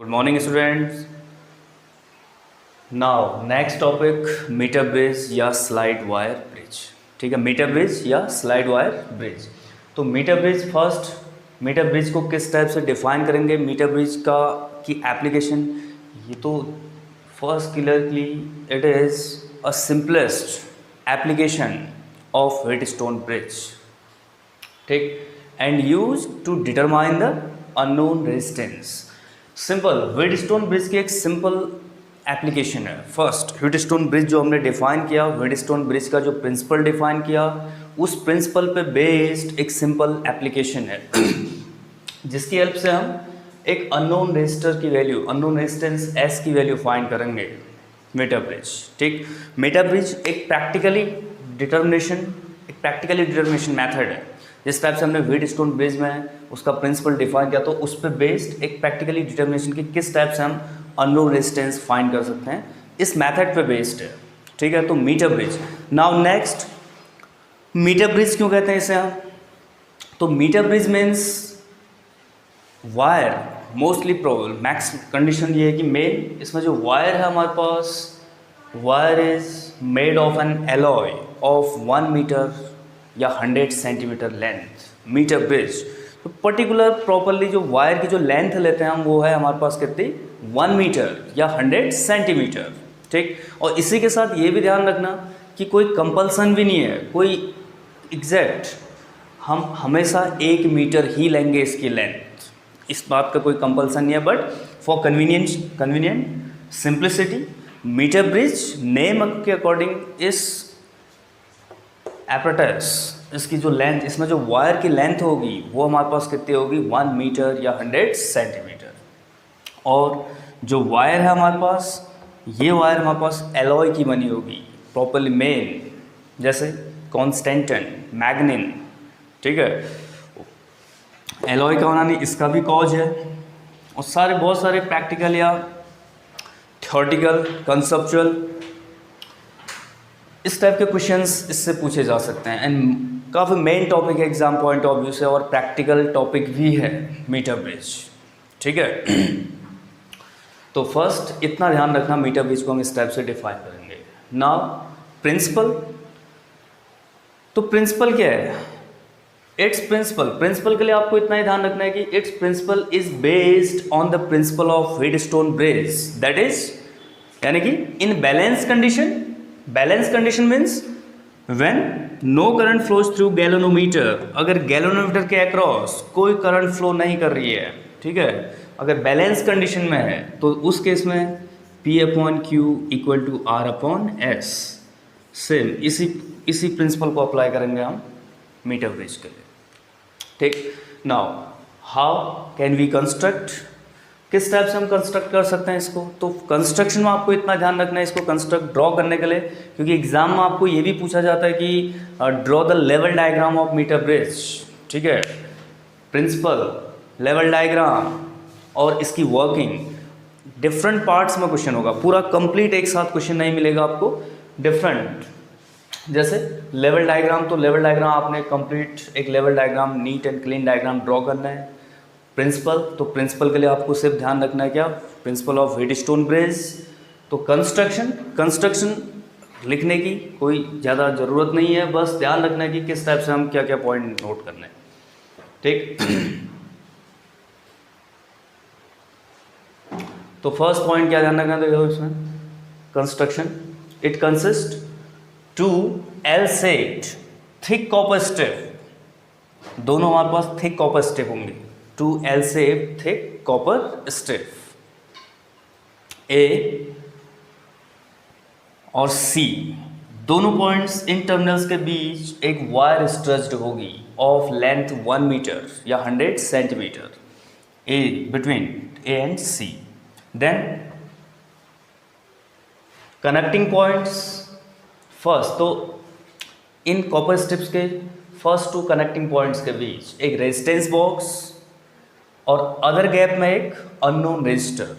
Good morning students. Now next topic metre bridge या slide wire bridge. ठीक है, metre bridge या slide wire bridge. तो metre bridge first, metre bridge को किस टाइप से डिफाइन करेंगे, मीटर ब्रिज का की एप्लीकेशन। ये तो first clearly it is a simplest application of Wheatstone bridge. ठीक, and use to determine the unknown resistance. Simple Wheatstone bridge की एक सिंपल एप्लीकेशन है। फर्स्ट व्हीटस्टोन ब्रिज जो हमने डिफाइन किया, व्हीटस्टोन ब्रिज का जो प्रिंसिपल डिफाइन किया, उस प्रिंसिपल पे बेस्ड एक सिंपल एप्लीकेशन है जिसकी हेल्प से हम एक अननोन रेजिस्टर की वैल्यू, अननोन रेजिस्टेंस एस की वैल्यू फाइंड करेंगे मीटर ब्रिज। ठीक, मीटर ब्रिज एक प्रैक्टिकली डिटर्मिनेशन मेथड है। जिस टाइप से हमने व्हीटस्टोन ब्रिज में उसका प्रिंसिपल डिफाइन किया, तो उस पर बेस्ड एक प्रैक्टिकली डिटर्मिनेशन की किस टाइप से हम अननोन रेजिस्टेंस फाइंड कर सकते हैं, इस मेथड पे बेस्ड है। ठीक है, तो metre bridge. Now next, metre bridge क्यों कहते हैं इसे हम? तो metre bridge means wire, mostly probable max condition ये है कि मेन इसमें जो वायर है हमारे पास, wire is made of an alloy of 1 metre या 100 सेंटीमीटर लेंथ। मीटर ब्रिज तो पर्टिकुलर प्रॉपरली जो वायर की जो लेंथ लेते हैं हम, वो है हमारे पास कितनी, 1 मीटर या 100 सेंटीमीटर। ठीक, और इसी के साथ ये भी ध्यान रखना कि कोई कंपल्सन भी नहीं है, कोई एग्जैक्ट हम हमेशा 1 मीटर ही लेंगे इसकी लेंथ, इस बात का कोई कंपल्सन नहीं है। But for convenient simplicity, metre bridge name के अकॉर्डिंग इस एपरेटस, इसकी जो लेंथ, इसमें जो वायर की लेंथ होगी वो हमारे पास कितनी होगी, 1 मीटर या 100 सेंटीमीटर। और जो वायर है हमारे पास, ये वायर हमारे पास एलॉय की बनी होगी, प्रॉपरली मेन, जैसे कॉन्स्टेंटन, मैग्निन। ठीक है, एलॉय का होना नहीं, इसका भी कॉज है। और बहुत सारे प्रैक्टिकल या थ्योरेटिकल, कंसेप्चुअल इस टाइप के क्वेश्चंस इससे पूछे जा सकते हैं। एंड काफ़ी मेन टॉपिक है एग्जाम पॉइंट ऑफ व्यू से, और प्रैक्टिकल टॉपिक भी है मीटर ब्रिज। ठीक है, तो फर्स्ट इतना ध्यान रखना, मीटर ब्रिज को हम इस टाइप से डिफाइन करेंगे। नाउ प्रिंसिपल, तो प्रिंसिपल क्या है, इट्स प्रिंसिपल के लिए आपको इतना ही ध्यान रखना है कि it's principle is based on the principle of Wheatstone bridge, that is, यानी कि in balance condition. Balance condition means when no current flows through galvanometer, अगर गैल्वेनोमीटर के अक्रॉस कोई करंट फ्लो नहीं कर रही है, ठीक है, अगर बैलेंस कंडीशन में है, तो उस केस में P/Q equal to R/S। Same इसी प्रिंसिपल को अप्लाई करेंगे हम मीटर ब्रिज के लिए। ठीक, now how can we construct, किस टाइप से हम कंस्ट्रक्ट कर सकते हैं इसको? तो कंस्ट्रक्शन में आपको इतना ध्यान रखना है इसको कंस्ट्रक्ट ड्रॉ करने के लिए, क्योंकि एग्जाम में आपको ये भी पूछा जाता है कि draw the level diagram of metre bridge. ठीक है, प्रिंसिपल, लेवल डायग्राम और इसकी वर्किंग, डिफरेंट पार्ट्स में क्वेश्चन होगा, पूरा कंप्लीट एक साथ क्वेश्चन नहीं मिलेगा आपको, डिफरेंट। जैसे लेवल डायग्राम, तो लेवल डायग्राम आपने कंप्लीट एक level diagram, neat and clean diagram draw करना है। प्रिंसिपल, तो प्रिंसिपल के लिए आपको सिर्फ ध्यान रखना है क्या, प्रिंसिपल ऑफ व्हीटस्टोन ब्रिज। तो कंस्ट्रक्शन लिखने की कोई ज़्यादा ज़रूरत नहीं है, बस ध्यान रखना है कि किस टाइप से हम क्या क्या पॉइंट नोट करना है। ठीक, तो फर्स्ट पॉइंट क्या ध्यान रखना है इसमें, construction, it consist 2 L-shaped thick copper strip, दोनों हमारे पास थिक कॉपर स्ट्रिप होंगे, 2 L-shaped thick copper strip, A और C, दोनों पॉइंट्स इन टर्मिनल्स के बीच एक वायर स्ट्रेच्ड होगी ऑफ लेंथ 1 मीटर या 100 centimetre, A between A and C। Then connecting points, first, तो इन कॉपर स्ट्रिप्स के फर्स्ट 2 कनेक्टिंग पॉइंट्स के बीच एक रेजिस्टेंस बॉक्स और अदर गैप में एक अननोन रेजिस्टर।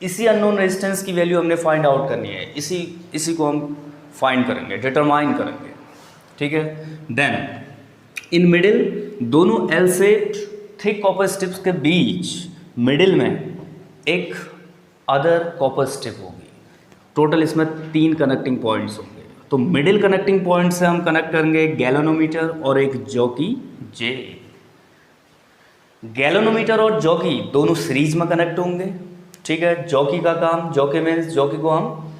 इसी अननोन रेजिस्टेंस की वैल्यू हमने फाइंड आउट करनी है, इसी को हम फाइंड करेंगे, डिटरमाइन करेंगे। ठीक है, देन इन मिडिल, दोनों L-shaped थिक कॉपर स्ट्रिप्स के बीच मिडिल में एक अदर कॉपर स्ट्रिप होगी। टोटल इसमें 3 कनेक्टिंग पॉइंट्स होंगे। तो मिडिल कनेक्टिंग पॉइंट से हम कनेक्ट करेंगे एक गैल्वेनोमीटर और एक जॉकी जे। गैल्वेनोमीटर और जॉकी दोनों सीरीज में कनेक्ट होंगे, ठीक है। जॉकी का काम, जॉकी मीन्स जॉकी को हम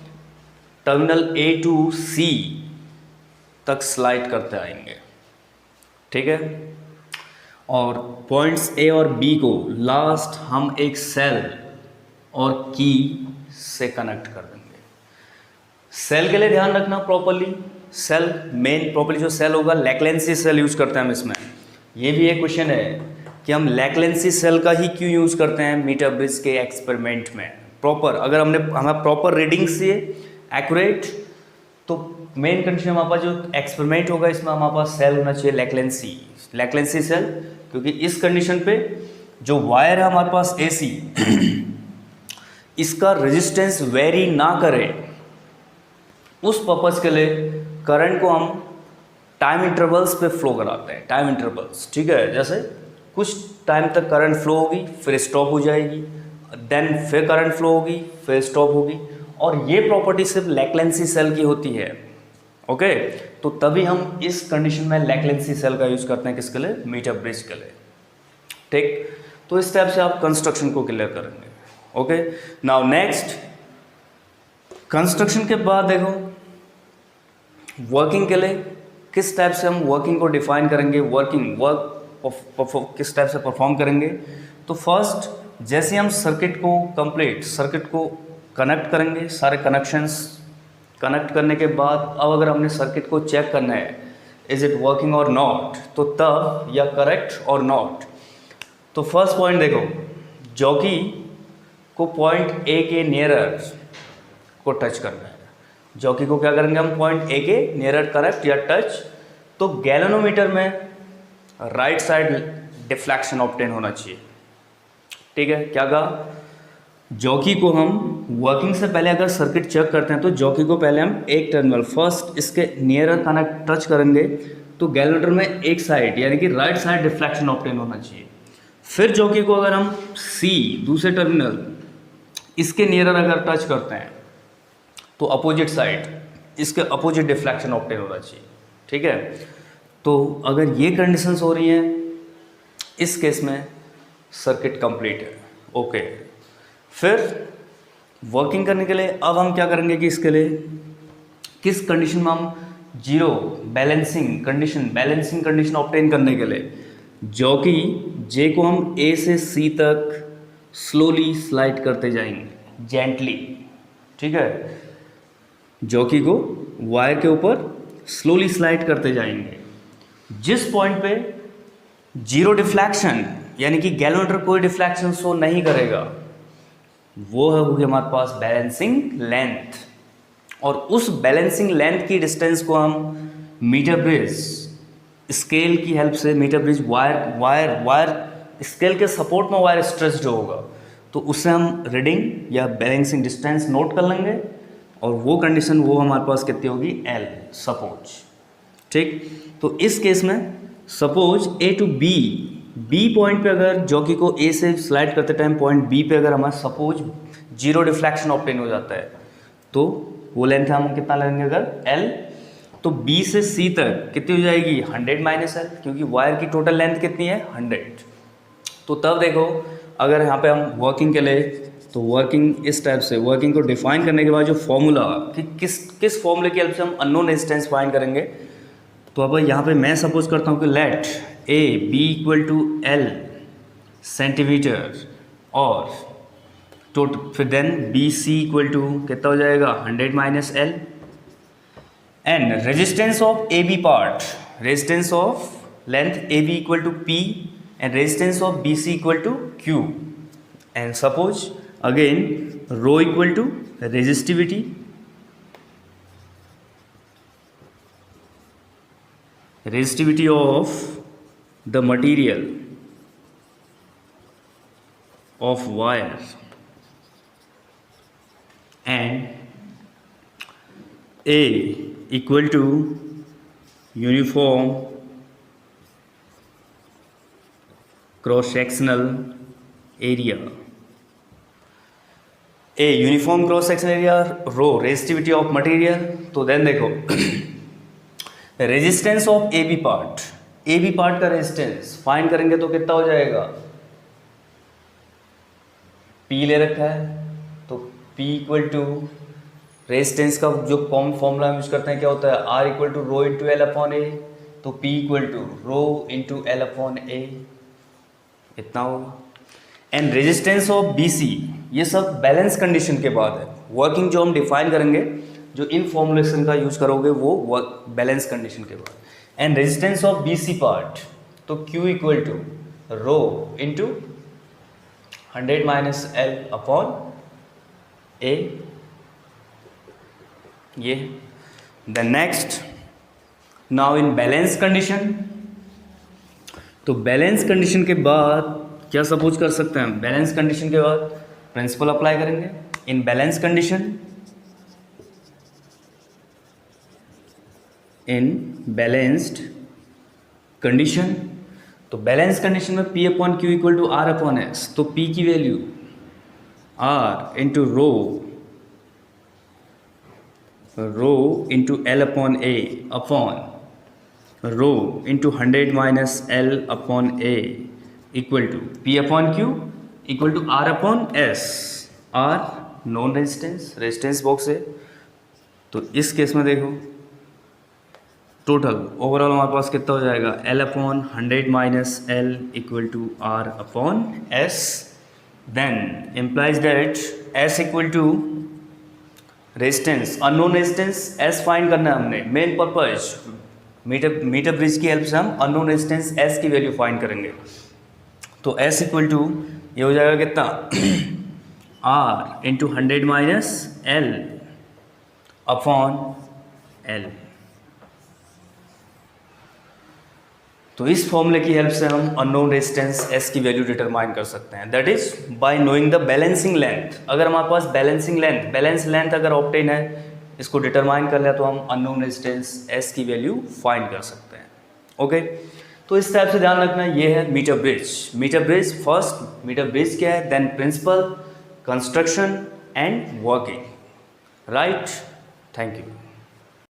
टर्मिनल ए टू सी तक स्लाइड करते आएंगे, ठीक है। और पॉइंट्स ए और बी को लास्ट हम एक सेल और की से कनेक्ट कर देंगे। सेल के लिए ध्यान रखना प्रॉपरली, सेल मेन प्रॉपरली जो सेल होगा लैक्लेंसी सेल यूज करते हैं हम इसमें। ये भी एक क्वेश्चन है कि हम लैक्लेंसी सेल का ही क्यों यूज करते हैं मीटर ब्रिज के एक्सपेरिमेंट में। प्रॉपर अगर हमें प्रॉपर रीडिंग से एक्यूरेट, तो मेन कंडीशन हमारे पास जो एक्सपेरिमेंट होगा इसमें हमारे पास सेल होना चाहिए लैक्लेंसी सेल, क्योंकि इस कंडीशन पे जो वायर है हमारे पास एसी इसका रेजिस्टेंस वेरी ना करे, उस पर्पज के लिए करंट को हम टाइम इंटरवल्स पे फ्लो कराते हैं, टाइम इंटरवल्स, ठीक है। जैसे कुछ टाइम तक करंट फ्लो होगी, फिर स्टॉप हो जाएगी, देन फिर करंट फ्लो होगी, फिर स्टॉप होगी, और ये प्रॉपर्टी सिर्फ लैक्लेंसी सेल की होती है, ओके। तो तभी हम इस कंडीशन में लैक्लेंसी सेल का यूज करते हैं, किसके लिए, मीटर ब्रिज के लिए, ठीक। तो इस टाइप से आप कंस्ट्रक्शन को क्लियर करेंगे, ओके। नाउ नेक्स्ट कंस्ट्रक्शन के बाद देखो वर्किंग के लिए किस टाइप से हम वर्किंग को डिफाइन करेंगे, वर्क किस टाइप से परफॉर्म करेंगे। तो फर्स्ट जैसे हम सर्किट को कनेक्ट करेंगे, सारे कनेक्शंस कनेक्ट करने के बाद अब अगर हमने सर्किट को चेक करना है इज इट वर्किंग और नॉट, तो तब या करेक्ट और नॉट। तो फर्स्ट पॉइंट देखो, जॉकी को पॉइंट ए के नियरर को टच करना है। जॉकी को क्या करेंगे हम, पॉइंट ए के नियरर करेक्ट या टच। तो गैल्वेनोमीटर में राइट साइड डिफ्लेक्शन ऑब्टेन होना चाहिए, ठीक है। क्या कहा, जॉकी को हम वर्किंग से पहले अगर सर्किट चेक करते हैं तो जॉकी को पहले हम एक टर्मिनल फर्स्ट इसके नियरर कनेक्ट टच करेंगे, तो गैल्वेनोमीटर में एक साइड यानी कि राइट साइड डिफ्लेक्शन ऑब्टेन होना चाहिए। फिर जॉकी को अगर हम सी दूसरे टर्मिनल इसके नियरर अगर टच करते हैं तो अपोजिट साइड इसके अपोजिट डिफ्लेक्शन ऑब्टेन होना चाहिए, ठीक है। तो अगर ये कंडीशंस हो रही हैं इस केस में सर्किट कंप्लीट है, ओके। फिर वर्किंग करने के लिए अब हम क्या करेंगे कि इसके लिए किस कंडीशन में हम जीरो बैलेंसिंग कंडीशन ऑब्टेन करने के लिए जॉकी जे को हम ए से सी तक स्लोली स्लाइड करते जाएंगे, जेंटली, ठीक है। जॉकी को वायर के ऊपर स्लोली स्लाइड करते जाएंगे। जिस पॉइंट पे जीरो डिफ्लेक्शन यानी कि गैल्वेनोमीटर कोई डिफ्लेक्शन शो नहीं करेगा वो है होगी हमारे पास बैलेंसिंग लेंथ, और उस बैलेंसिंग लेंथ की डिस्टेंस को हम मीटर ब्रिज स्केल की हेल्प से, मीटर ब्रिज वायर स्केल के सपोर्ट में वायर स्ट्रेच जो होगा तो उससे हम रीडिंग या बैलेंसिंग डिस्टेंस नोट कर लेंगे, और वो कंडीशन वो हमारे पास कितनी होगी, एल सपोज, ठीक। तो इस केस में suppose A to B point पे अगर जॉकी को ए से स्लाइड करते टाइम पॉइंट बी पे अगर हमारा सपोज जीरो डिफ्लेक्शन ऑब्टेन हो जाता है तो वो लेंथ हम कितना लेंगे अगर एल, तो बी से सी तक कितनी हो जाएगी 100 माइनस एल, क्योंकि वायर की टोटल लेंथ कितनी है 100। तो तब देखो अगर यहाँ पे हम वर्किंग के लिए, तो वर्किंग इस टाइप से, वर्किंग को डिफाइन करने के बाद जो फॉर्मूला कि किस फॉर्मूले की हेल्प से हम अननोन रेजिस्टेंस फाइंड करेंगे। तो अब यहाँ पे मैं सपोज करता हूँ कि let A B equal to L centimetre, और फिर then B C equal to कितना हो जाएगा 100 minus L, and resistance of A B part, resistance of length A B equal to P and resistance of B C equal to Q, and suppose again rho equal to resistivity, resistivity of the material of wire, and A equal to uniform cross sectional area A uniform cross section area, rho resistivity of material. तो then देखो resistance of A B part, A B part का resistance find करेंगे तो कितना हो जाएगा, P ले रखा है तो P इक्वल टू रेजिस्टेंस का जो फॉर्मूला यूज करते हैं क्या होता है, R equal to rho into L upon a, तो P equal to rho into L upon a, इतना होगा। एंड रेजिस्टेंस ऑफ BC, ये सब बैलेंस कंडीशन के बाद है। वर्किंग जो हम डिफाइन करेंगे, जो इन फॉर्मुलेशन का यूज करोगे वो बैलेंस कंडीशन के बाद। And resistance of BC part, तो Q equal to rho into 100 minus L upon a, ये। The next now in balance condition, तो बैलेंस कंडीशन के बाद क्या सपोज कर सकते हैं, बैलेंस कंडीशन के बाद प्रिंसिपल अप्लाई करेंगे। In balance condition, in balanced condition, तो बैलेंस कंडीशन में P upon Q equal to R upon S, तो P की value R into rho into L upon A upon rho into 100 minus L upon A equal to P upon Q equal to R upon S। R non resistance, resistance box है, तो इस case में देखो total overall हमारे पास कितना हो जाएगा, L upon 100 minus L equal to R upon S। Then implies that S equal to resistance, unknown resistance S find करना है हमने। मेन पर्पज मीटर ब्रिज की हेल्प से हम अननोन रेजिस्टेंस S की वैल्यू फाइंड करेंगे। तो S इक्वल टू ये हो जाएगा कितना, R into 100 minus L upon L. तो इस फॉर्मूले की हेल्प से हम अननोन रेजिस्टेंस S की वैल्यू डिटरमाइन कर सकते हैं, that is by knowing the balancing length. अगर हमारे पास बैलेंसिंग लेंथ, बैलेंस लेंथ अगर ऑब्टेन है, इसको डिटरमाइन कर लिया तो हम अननोन रेजिस्टेंस S की वैल्यू फाइंड कर सकते हैं। ओके, तो इस टाइप से ध्यान रखना, ये है metre bridge. Metre bridge, first metre bridge क्या है, then principle, construction and working, right. Thank you.